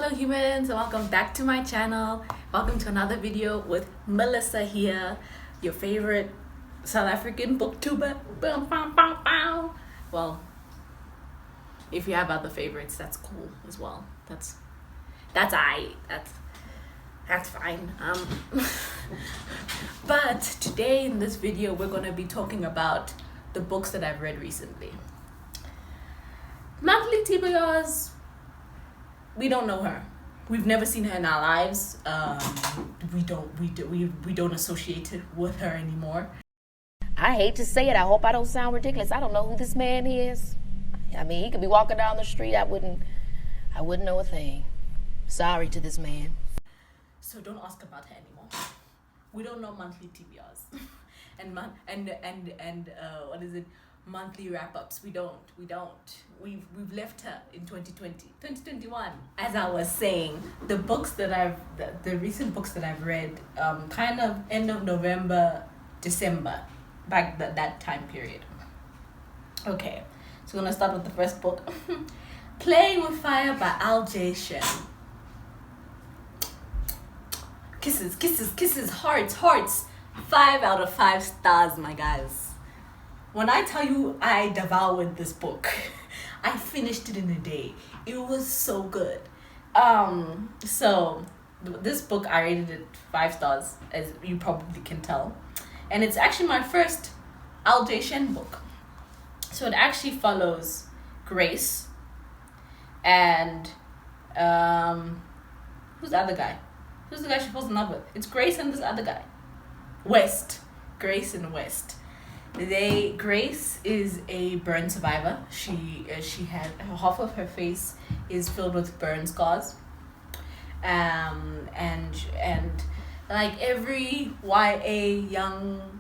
Hello humans, and welcome back to my channel. Welcome to another video with Melissa here, your favorite South African booktuber. Bow, bow, bow, bow. Well, if you have other favorites, that's cool as well. That's fine. But today in this video we're gonna be talking about the books that I've read recently. Monthly TBRs, we don't know her. We've never seen her in our lives. We don't associate it with her anymore. I hate to say it. I hope I don't sound ridiculous. I don't know who this man is. I mean, he could be walking down the street. I wouldn't know a thing. Sorry to this man. So don't ask about her anymore. We don't know monthly TBRs and what is it? Monthly wrap-ups. We don't. We've left her in 2021. As I was saying, the recent books that I've read, kind of end of November, December, back that time period. Okay, so we're gonna start with the first book, Playing with Fire by Al-J. Shen. Kisses, hearts. 5 out of 5 stars, my guys. When I tell you I devoured this book, I finished it in a day. It was so good. So this book, I rated it 5 stars, as you probably can tell. And it's actually my first Al-J. Shen book. So it actually follows Grace and who's the other guy? Who's the guy she falls in love with? It's Grace and this other guy. West. Grace and West. Grace is a burn survivor. She had half of her face is filled with burn scars. And like every YA young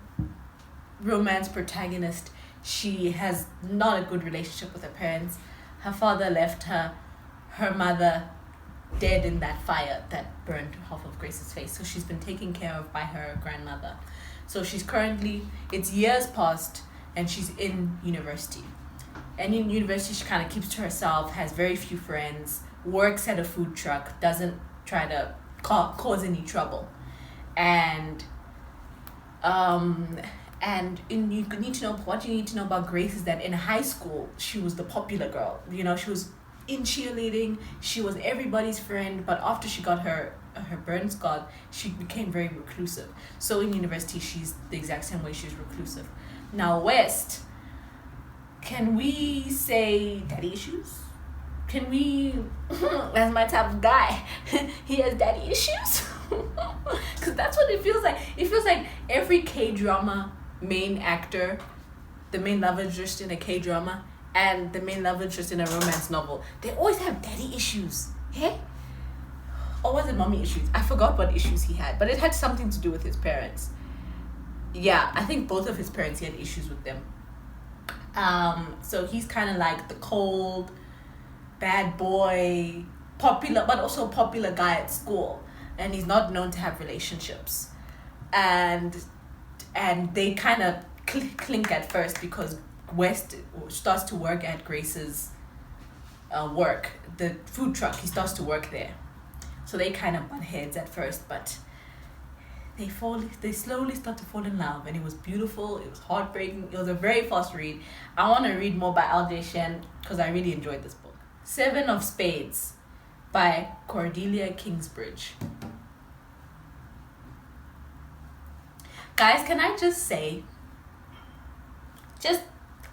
romance protagonist, she has not a good relationship with her parents. Her father left her. Her mother dead in that fire that burned half of Grace's face. So she's been taken care of by her grandmother. So she's currently, it's years past, and she's in university. And in university, she kind of keeps to herself, has very few friends, works at a food truck, doesn't try to cause any trouble. And you need to know about Grace is that in high school, she was the popular girl. You know, she was in cheerleading, she was everybody's friend, but after she got her burn scarred, she became very reclusive. So in university, she's the exact same way. She's reclusive. Now West, can we say daddy issues? Can we, as my type of guy, he has daddy issues? Because that's what it feels like. It feels like every K-drama main actor, the main love interest in a K-drama, and the main love interest in a romance novel, they always have daddy issues. Hey? Or was it mommy issues? I forgot what issues he had, but it had something to do with his parents. Yeah, I think both of his parents, he had issues with them. So he's kind of like the cold, bad boy, popular, but also popular guy at school. And he's not known to have relationships. And they kind of clink at first because West starts to work at Grace's work, the food truck. He starts to work there. So they kind of butt heads at first, but they slowly start to fall in love, and it was beautiful. It was heartbreaking. It was a very fast read. I want to read more by Al-J. Shen because I really enjoyed this book. 7 of Spades by Cordelia Kingsbridge. Guys, can I just say,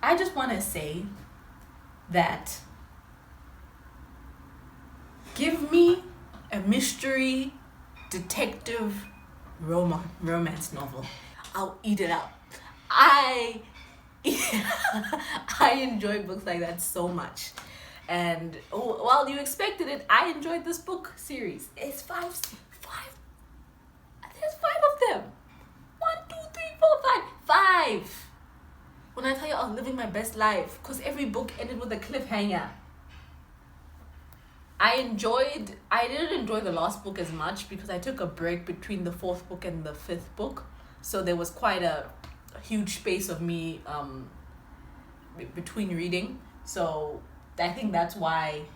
I just want to say that give me a mystery detective romance novel. I'll eat it up. I enjoy books like that so much. And while you expected it, I enjoyed this book series. It's five. There's 5 of them. 1, 2, 3, 4, 5. 5. When I tell you I was living my best life, because every book ended with a cliffhanger. I didn't enjoy the last book as much because I took a break between the 4th book and the 5th book. So there was quite a huge space of me between reading. So I think that's why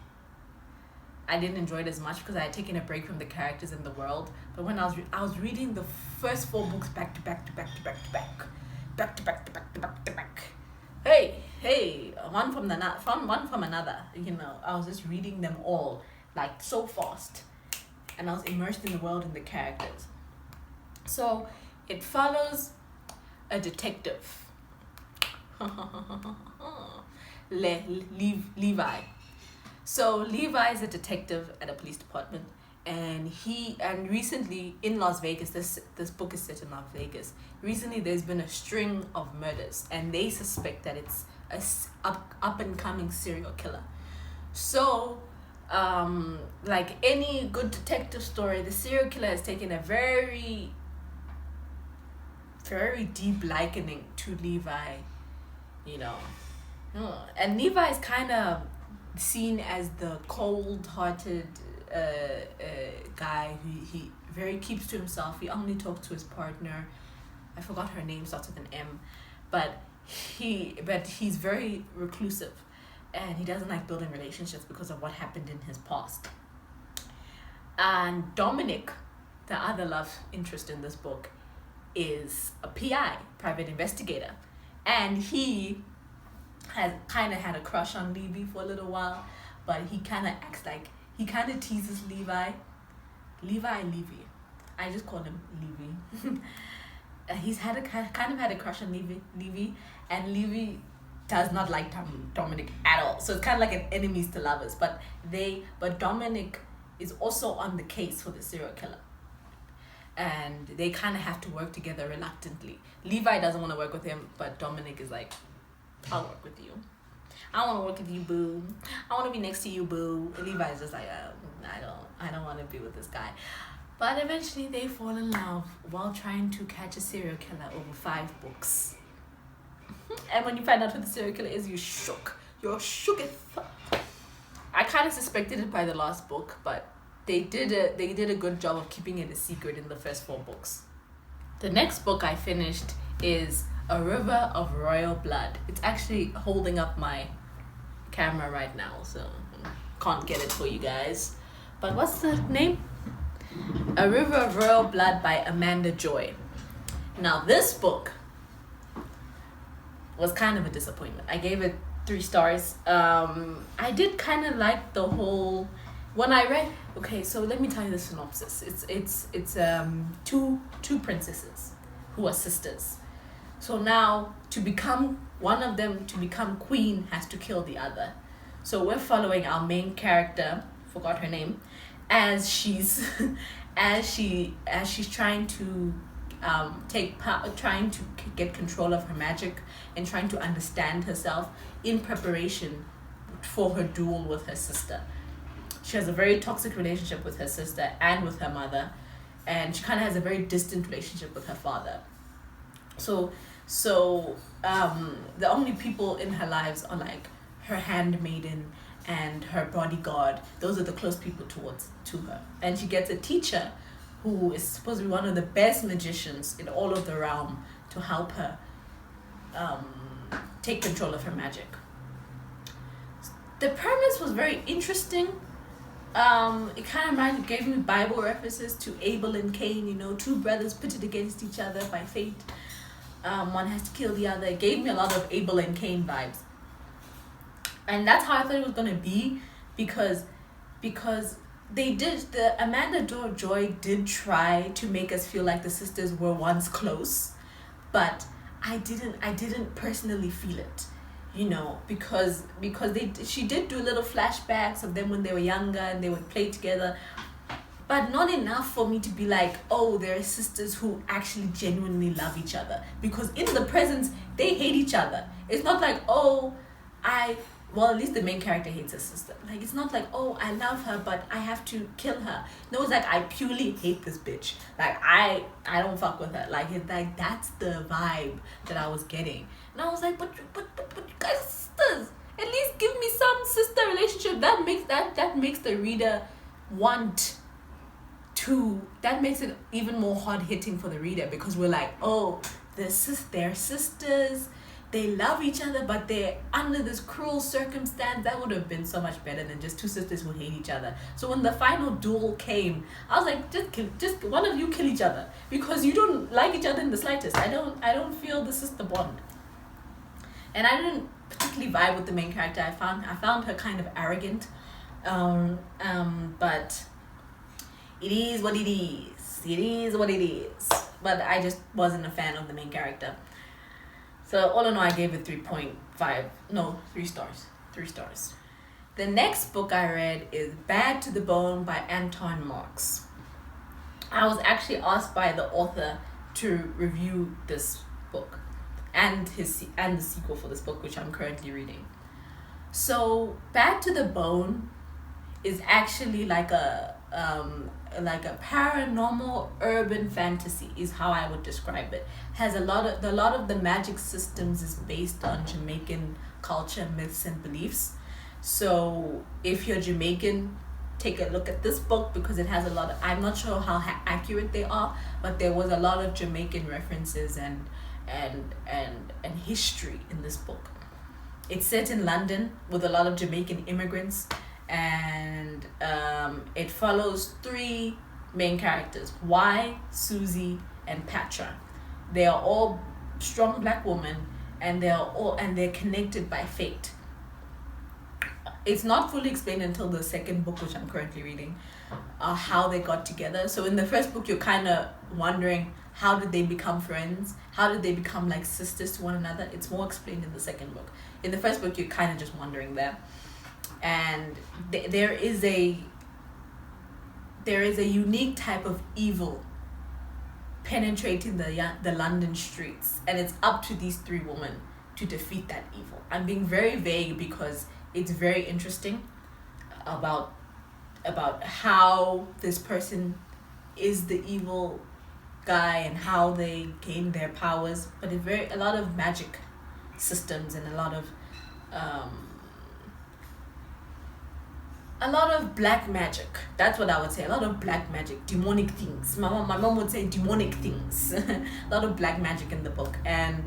I didn't enjoy it as much because I had taken a break from the characters in the world. But when I was reading the first 4 books back to back to back to back to back, back to back to back to back to back. Hey, one from another. You know, I was just reading them all like so fast, and I was immersed in the world and the characters. So it follows a detective, Levi. So Levi is a detective at a police department, and recently in Las Vegas, this book is set in Las Vegas. Recently, there's been a string of murders, and they suspect that it's a up and coming serial killer. So, like any good detective story, the serial killer has taken a very, very deep likening to Levi. You know, and Levi is kind of seen as the cold-hearted guy who he very keeps to himself. He only talks to his partner. I forgot her name, starts with an M, but he's very reclusive, and he doesn't like building relationships because of what happened in his past. And Dominic, the other love interest in this book, is a PI, private investigator, and he has kind of had a crush on Levi for a little while, but he kind of acts like he kind of teases Levi. I just call him Levi. He's had a crush on Levi, and Levi does not like Dominic at all. So it's kind of like an enemies to lovers. But Dominic is also on the case for the serial killer, and they kind of have to work together reluctantly. Levi doesn't want to work with him, but Dominic is like, I'll work with you. I want to work with you, boo. I want to be next to you, boo. And Levi's just like, I don't want to be with this guy. But eventually they fall in love while trying to catch a serial killer over 5 books. And when you find out who the serial killer is, you're shook. You're shook as fuck. I kind of suspected it by the last book, but they did a good job of keeping it a secret in the first 4 books. The next book I finished is A River of Royal Blood. It's actually holding up my camera right now, so can't get it for you guys. But what's the name? A River of Royal Blood by Amanda Joy. Now this book was kind of a disappointment. I gave it 3 stars. I did kind of like the whole, when I read, okay, so let me tell you the synopsis. It's two princesses who are sisters. So now one of them to become queen has to kill the other. So we're following our main character, forgot her name, as she's trying to trying to get control of her magic and trying to understand herself in preparation for her duel with her sister. She has a very toxic relationship with her sister and with her mother, and she kind of has a very distant relationship with her father. So the only people in her lives are like her handmaiden and her bodyguard. Those are the close people to her. And she gets a teacher who is supposed to be one of the best magicians in all of the realm to help her take control of her magic. The premise was very interesting. It kind of gave me Bible references to Abel and Cain, 2 brothers pitted against each other by fate. One has to kill the other. It gave me a lot of Abel and Cain vibes. And that's how I thought it was going to be, because Amanda Joy did try to make us feel like the sisters were once close, but I didn't personally feel it, because she did do little flashbacks of them when they were younger and they would play together, but not enough for me to be like, oh, they're sisters who actually genuinely love each other, because in the presence they hate each other. It's not like, at least the main character hates her sister. Like, it's not like, oh, I love her, but I have to kill her. No, it's like, I purely hate this bitch. Like, I don't fuck with her. Like, that's the vibe that I was getting. And I was like, but you guys are sisters. At least give me some sister relationship. That makes the reader want to, that makes it even more hard hitting for the reader, because we're like, oh, they're sisters. they love each other, but they're under this cruel circumstance. That would have been so much better than just two sisters who hate each other. So when the final duel came, I was like, just one of you kill each other, because you don't like each other in the slightest. I don't feel this is the bond. And I didn't particularly vibe with the main character. I found her kind of arrogant. But it is what it is. It is what it is. But I just wasn't a fan of the main character. So all in all, I gave it 3 stars. 3 stars. The next book I read is Bad to the Bone by Anton Marks. I was actually asked by the author to review this book and the sequel for this book, which I'm currently reading. So Bad to the Bone is actually like a paranormal urban fantasy is how I would describe it. Has a lot of the magic systems is based on Jamaican culture, myths, and beliefs. So if you're Jamaican, take a look at this book, because it has a lot of, I'm not sure how accurate they are, but there was a lot of Jamaican references and history in this book. It's set in London with a lot of Jamaican immigrants, and it follows 3 main characters, Y, Susie, and Patra. They are all strong black women, and they're connected by fate. It's not fully explained until the second book, which I'm currently reading, how they got together. So in the first book, you're kind of wondering, how did they become friends? How did they become like sisters to one another? It's more explained in the second book. In the first book, you're kind of just wondering there. And there is a unique type of evil penetrating the London streets, and it's up to these 3 women to defeat that evil. I'm being very vague because it's very interesting about how this person is the evil guy and how they gain their powers, but a lot of magic systems and a lot of black magic. That's what I would say. A lot of black magic, demonic things. My mom would say demonic things. A lot of black magic in the book, and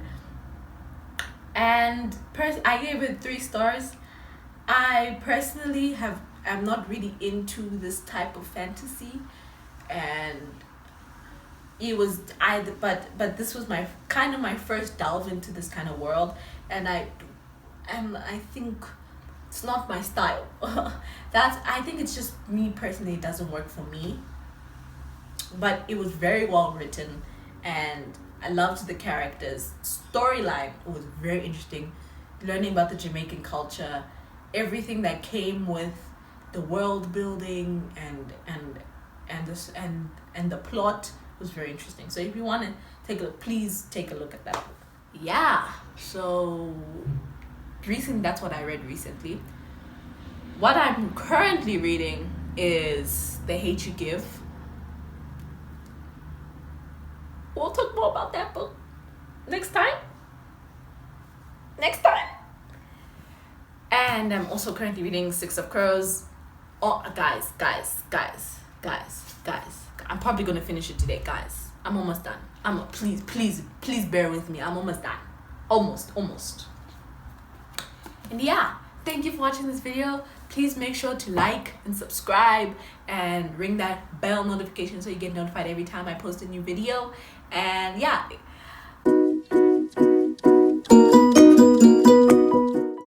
I gave it 3 stars. I personally I'm not really into this type of fantasy, and it was but this was my first delve into this kind of world, and I think it's not my style. I think it's just me personally, it doesn't work for me. But it was very well written, and I loved the characters. Storyline was very interesting. Learning about the Jamaican culture, everything that came with the world building and the plot was very interesting. So if you want to take a look, please take a look at that book. Yeah. So recently, that's what I read recently. What I'm currently reading is The Hate You Give. We'll talk more about that book next time. And I'm also currently reading 6 of Crows. Oh, guys. I'm probably going to finish it today, guys. I'm almost done. Please bear with me. I'm almost done. Almost. And yeah, thank you for watching this video. Please make sure to like and subscribe and ring that bell notification so you get notified every time I post a new video. And yeah,